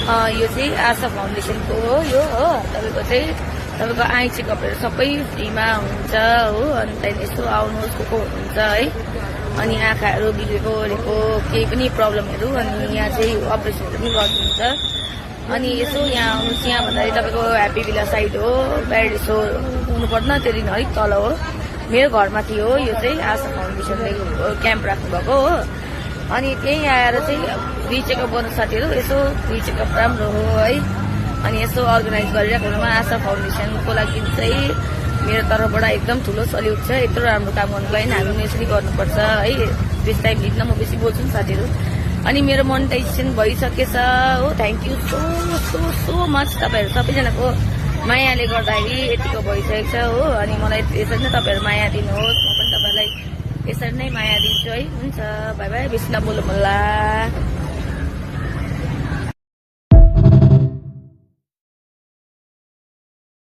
यो चाहिँ आशा फाउन्डेसनको हो यो हो तपाईँको आई चेकअपहरू सबै फ्रीमा हुन्छ हो। अनि त्यहाँदेखि यसो आउनुहोस् को हुनुहुन्छ है, अनि आँखाहरू बिग्रेको ओरेको केही पनि प्रब्लमहरू, अनि यहाँ चाहिँ अपरेसन पनि गर्नुहुन्छ। अनि यसो यहाँ आउनुहोस्, यहाँ भन्दाखेरि तपाईँको ह्याप्पी भिला साइड हो, ब्याड यसो पुग्नु पर्दैन, त्यो दिन अलिक तल हो, मेरो घरमाथि हो। यो चाहिँ आशा फाउन्डेसनले क्याम्प राख्नुभएको हो। अनि त्यहीँ आएर चाहिँ फ्री चेकअप गर्नु साथीहरू, यसो फ्री चेकअप राम्रो हो है। अनि यसो अर्गनाइज गरिराख्नुमा आशा फाउन्डेसनको लागि चाहिँ मेरो तर्फबाट एकदम ठुलो सल्युट छ। यत्रो राम्रो काम गर्नुको लागि हामी पनि यसरी गर्नुपर्छ है। बेसी टाइम लिन्न, म बेसी बोल्छु नि साथीहरू। अनि मेरो मोनेटाइजेसन भइसकेछ हो। Thank you so so so much. तपाईँहरू सबैजनाको मायाले गर्दाखेरि यतिको भइसकेको छ हो। अनि मलाई यसरी नै तपाईँहरू माया दिनुहोस्, म पनि तपाईँहरूलाई यसरी नै माया दिन्छु है। हुन्छ, बाई बाई। बेसी नबोल्नु होला।